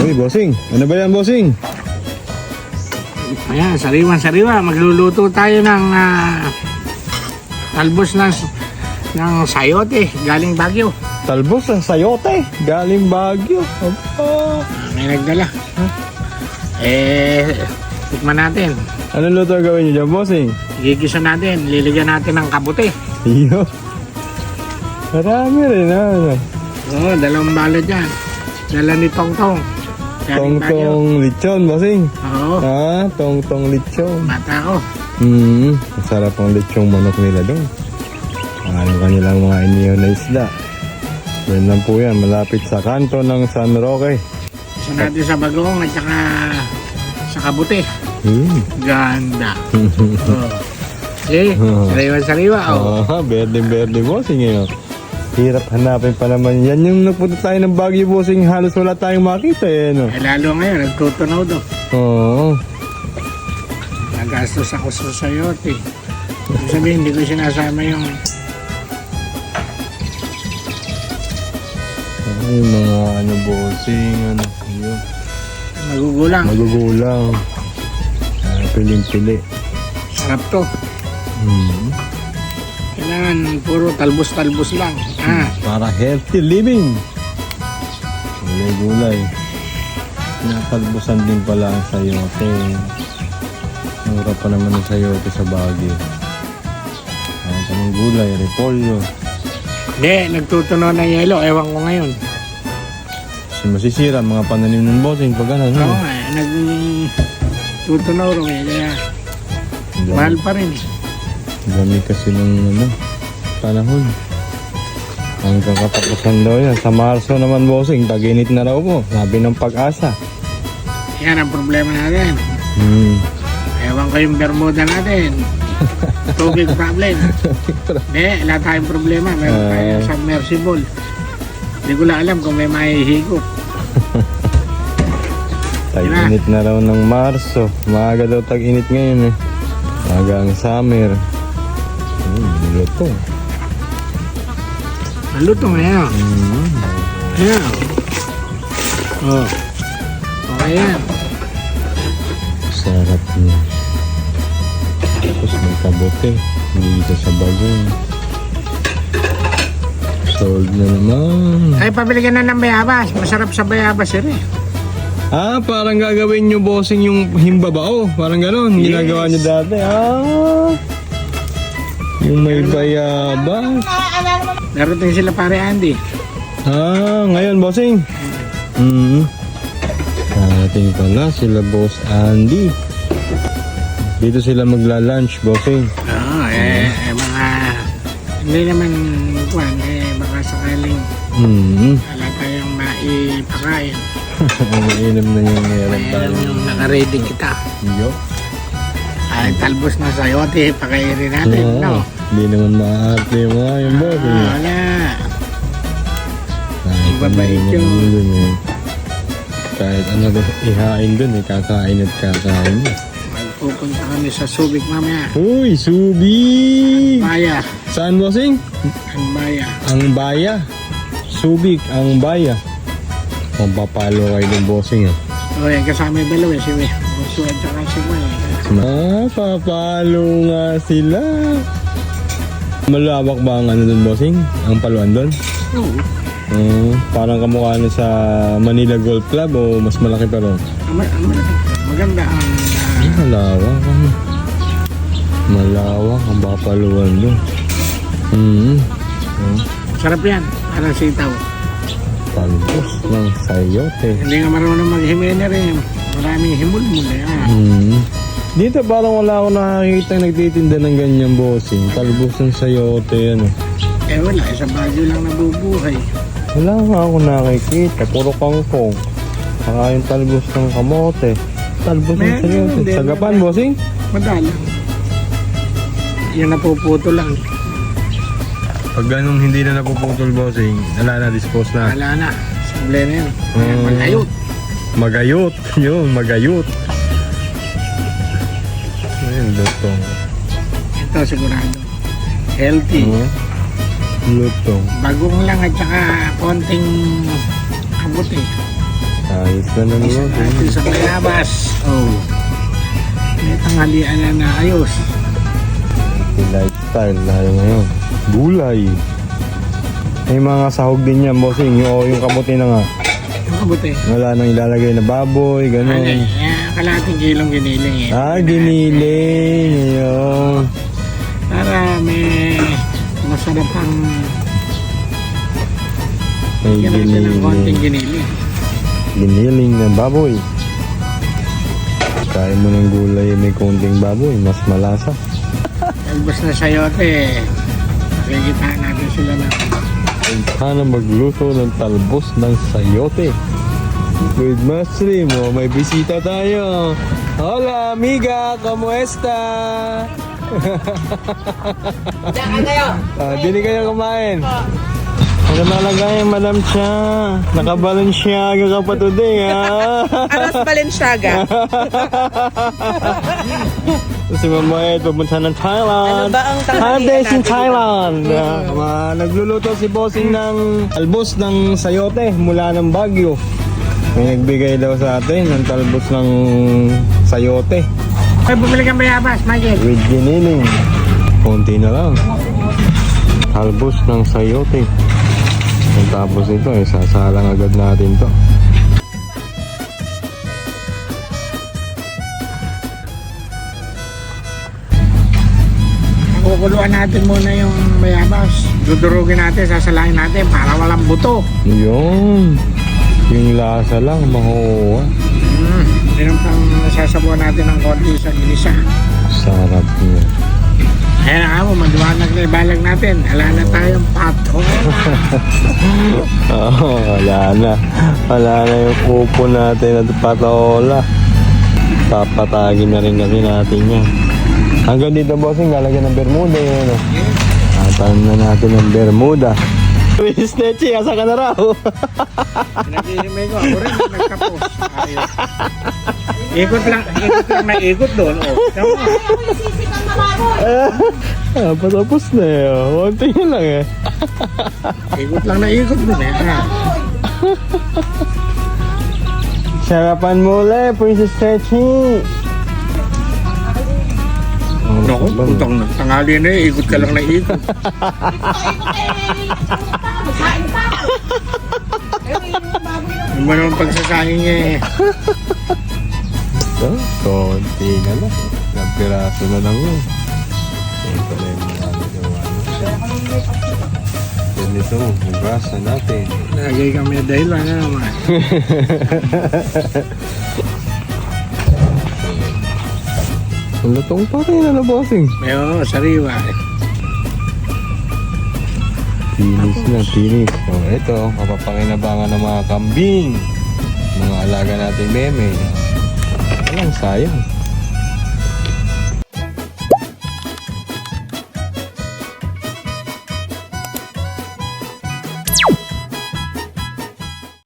Uy, bossing. Ano ba yan, bossing? Ayan, sariwa-sariwa. Magluluto tayo ng talbos ng sayote galing Baguio. Talbos ng sayote. Galing Baguio. Opo. May nagdala. Tikman natin. Anong luto gawin niyo dyan, bossing? Gigisa natin. Liligyan natin ng kabute. Iyo. Marami rin, ano? Oo, dalawang balot yan. Dala ni Tongtong. Galing Baguio. Tongtong lechon, bossing. Oo, Tongtong lechon. bata ko. Masarap ang lechong manok nila doon. Ano kanilang mga inihaw na isda. Doon lang po yan, malapit sa kanto ng San Roque. Gusto natin sa bagong at saka sa kabute. Ganda. Sariwa-sariwa. Berde-berde, bossing eh. Hirap hanapin pa naman. Yan yung nagpunta tayo ng Baguio, bossing. Halos wala tayong makita eh, no? Lalo ngayon, nagtutunaw doon. Oo. Nagastos ako sa sayote. Ibig sabihin, hindi ko sinasama yung Ay, mga ano, bossing, ano, yun. magugulang. Magugulang. Piling-pili. Sarap to. Kailangan puro talbos-talbos lang. Para healthy living. Gulay-gulay. Natalbusan din pala ang sayote. Mura pa naman ang sayote sa Baguio. Ang tamang gulay, repolyo. Hindi, nagtutunaw ng yelo. Ewan ko ngayon. Kasi masisira mga pananim ng bossing pag ano. Oo nga, nagtutunaw rin. Kaya mahal pa rin. Dami kasi ng ano, panahon. Ang kakatapusan daw yan. Sa Marso naman, bossing, tag-init na raw po. Sabi ng Pag-asa. Yan ang problema natin. Ewan ko yung Bermuda natin. Tubig problem. Hindi, wala tayong problema. Meron tayong submersible. Hindi ko lang alam kung may mahihigop. Tag-init na raw ng Marso. Maaga daw tag-init ngayon eh. Maaga ang summer. Luto. Naluto nga yan. Ayan. Oh. Okay yan. Sarap niya. Tapos may kabote. Dito sa bagong. Sold na naman. Ay, pabili ka na ng bayabas. Masarap sa bayabas eh. Parang gagawin nyo, bossing, yung himbabao. Parang gano'n. Yes. Ginagawa nyo dati. Yung may bayabas. Darating sila pare Andy. Ngayon, bossing. Darating pala sila, boss Andy. Dito sila magla-lunch, bossing. Oo, mga... Hindi naman kuwan, baka sakaling wala tayong maipakain. Mainam na yung meron tayo. Yung naka-ready kita. Yo. Ay, talbos na sayote, pakainin natin, no? Hindi naman maaarte yung mga yung bossing. Wala. Magbabait yun. Dun, eh. Kahit ano ba, ihain dun eh. Kakain at kakain. Magpupunta kami sa Subic mamaya. Uy, Subic! Baya. Saan, bossing? Ang baya. Ang Baya. Subic, ang Baya. Magpapalo kayo ng bossing ah. O, yan kasama yung dalawa, si Buso at saka si May. Papalo nga sila. Malawak ba ang ano dun, bossing? Ang paluan dun? Oo. Parang kamukha na sa Manila Golf Club o mas malaki pa ron? Maganda ang... Malawak. Malawak ang papaluan dun. Sarap yan. Parang sitaw. Talbos ng sayote. Hindi nga marunong maghimene rin. Maraming himul-mul eh. Dito parang wala akong nakakita nagtitinda ng ganyan, bossing. Talbos ng sayote, ano. Wala. Sa Baguio lang nabubuhay. Wala nga ako nakikita. Puro kangkong. Saka yung talbos ng kamote. Talbos ng sayote. Sagapan, bossing? Madalang. Yung napuputo lang. Pag ganun hindi na napuputol, bossing, wala na, dispose na. Wala na. Sablay na yun. Magayot. Magayot. Yun, magayot. Ayun, lutong. Ito sigurado. Healthy. Lutong. Bagong lang at saka konting kabuti. Ayos na ng Isa bossing. natin sa bayabas. Oh. May tanghalian na naayos. Yung lifestyle tayo ngayon. Gulay. May mga sahog din yan, bossing. Yung kamuti na nga. Yung kabuti. Wala nang ilalagay na baboy, Ano gano'n. kalating kilong giniling eh. Giniling. Ayun. Para may masarap ang May yan natin ng konting giniling. giniling. Giniling na baboy. Kaya mo ng gulay may konting baboy, mas malasa. Talbos na sayote. Nakikita natin sila na Sana magluto ng talbos ng sayote. With mushroom, may bisita tayo. Hola, amiga, ¿cómo está? Diyan kayo. Dili kayo kumain. Ano nalagay, Madam Cha? Naka-Balenciaga ka pa today, ha? Aras Balenciaga. Si Mama Ed, pupunta ng Thailand. Ano ba ang tanghalian Holidays in natin Thailand. Nagluluto si Bossing ng talbos ng sayote mula ng Baguio. May nagbigay daw sa atin ng talbos ng sayote ay bumili kang bayabas, Michael. with giniling. Konti na lang. Talbos ng sayote. Tapos ito, sasalang agad natin to. Kukuluan natin muna yung bayabas. Dudurugin natin, sasalain natin para walang buto. Yun. Yung lasa lang, makuha. Yan pang nasasabuan natin ng konti sa ginisa. Sarap niya. Ayan nga mo, maliwanag na ibalag natin. Wala na tayong pato. Wala na. Wala na yung upo natin at patola. Papatagin na rin kasi natin yan. Hanggang dito, bossing, lalagyan ng bermuda yun. Tatan na natin ng bermuda. Luis Nechi, asa ka na raw? Pinagirimay ko, ako rin nagtapos. Ayos. Ikot lang na ikot doon. Oh. Tama. Patapos na yun. Konti yun lang eh. Ikot lang na ikot doon eh. Sarapan mo ulit, Princess Nechi. Naku, putang na. Tangali na eh, ikot ka lang na ikot. Yung ba naman pagsasangin niya eh. So, konti na lang. Nagpiraso na lang yun. Ito na yung mga nagawa natin. Then ito, hugasan natin. Lagay kami dahil na naman. Ang lutong pa rin, ano, bossing? May sariwa eh. Pinis na, pinis. So, ito, mapapakinabangan ng mga kambing. Mga alaga nating meme. Walang sayang.